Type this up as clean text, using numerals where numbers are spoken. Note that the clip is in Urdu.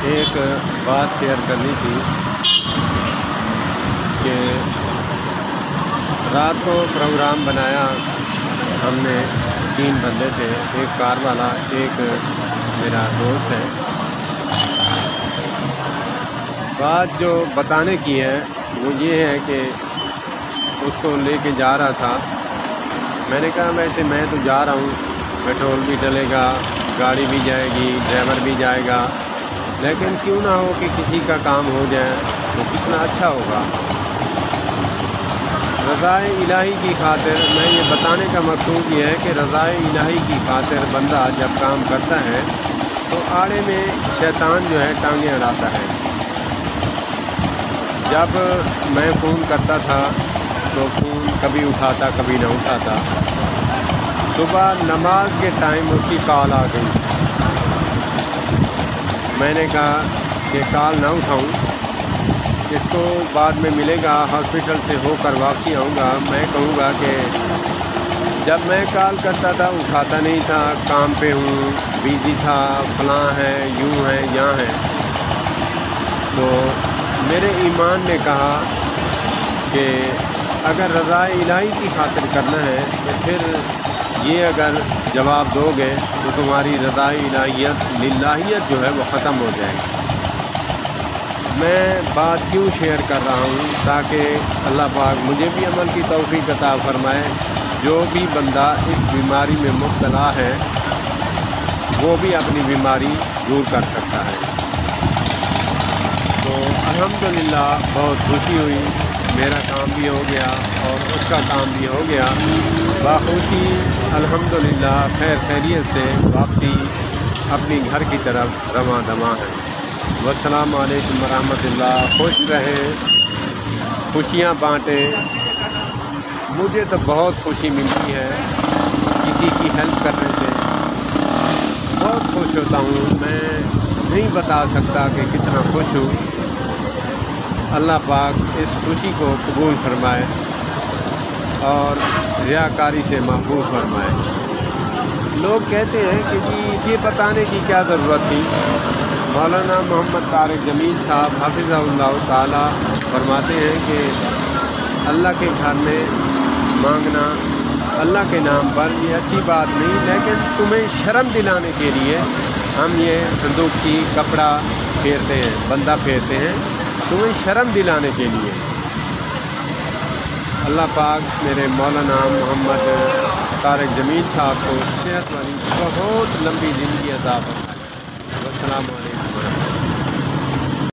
ایک بات شیئر کرنی تھی کہ رات کو پروگرام بنایا ہم نے، 3 بندے تھے، ایک کار والا، ایک میرا دوست ہے۔ بات جو بتانے کی ہے وہ یہ ہے کہ اس کو لے کے جا رہا تھا۔ میں نے کہا ویسے میں تو جا رہا ہوں، پیٹرول بھی ڈلے گا، گاڑی بھی جائے گی، ڈرائیور بھی جائے گا، لیکن کیوں نہ ہو کہ کسی کا کام ہو جائے تو کتنا اچھا ہوگا۔ رضائے الہی کی خاطر، میں یہ بتانے کا مقصود یہ ہے کہ رضائے الہی کی خاطر بندہ جب کام کرتا ہے تو آڑے میں شیطان جو ہے ٹانگیں اڑاتا ہے۔ جب میں فون کرتا تھا تو فون کبھی اٹھاتا کبھی نہ اٹھاتا۔ صبح نماز کے ٹائم اس کی کال آ گئی۔ میں نے کہا کہ کال نہ اٹھاؤں، اس کو بعد میں ملے گا، ہاسپٹل سے ہو کر واپسی آؤں گا، میں کہوں گا کہ جب میں کال کرتا تھا اٹھاتا نہیں تھا، کام پہ ہوں، بیزی تھا، فلاں ہے، یوں ہے، یہاں ہے۔ تو میرے ایمان نے کہا کہ اگر رضائے الہی کی خاطر کرنا ہے تو پھر یہ اگر جواب دو گے تو تمہاری رضائے الہیت للہیت جو ہے وہ ختم ہو جائے گی۔ میں بات کیوں شیئر کر رہا ہوں تاکہ اللہ پاک مجھے بھی عمل کی توفیق عطا فرمائے۔ جو بھی بندہ اس بیماری میں مبتلا ہے وہ بھی اپنی بیماری دور کر سکتا ہے۔ تو الحمدللہ بہت خوشی ہوئی، میرا کام بھی ہو گیا اور اس کا کام بھی ہو گیا باخوشی۔ الحمدللہ خیر خیریت سے واپسی اپنی گھر کی طرف رواں دواں ہے۔ والسلام علیکم ورحمۃ اللہ۔ خوش رہیں، خوشیاں بانٹیں۔ مجھے تو بہت خوشی ملتی ہے کسی کی ہیلپ کرنے سے، بہت خوش ہوتا ہوں، میں نہیں بتا سکتا کہ کتنا خوش ہوں۔ اللہ پاک اس خوشی کو قبول فرمائے اور ریاکاری سے محفوظ فرمائے۔ لوگ کہتے ہیں کہ جی یہ بتانے کی کیا ضرورت تھی۔ مولانا محمد طارق جمیل صاحب حفظہ اللہ تعالی فرماتے ہیں کہ اللہ کے گھر میں مانگنا اللہ کے نام پر یہ اچھی بات نہیں، لیکن تمہیں شرم دلانے کے لیے ہم یہ صندوق کی کپڑا پھیرتے ہیں، بندہ پھیرتے ہیں، تمہیں شرم دلانے کے لیے۔ اللہ پاک میرے مولانا محمد طارق جمیل صاحب کو صحت والی بہت لمبی زندگی عطا فرمائے۔ والسلام علیکم۔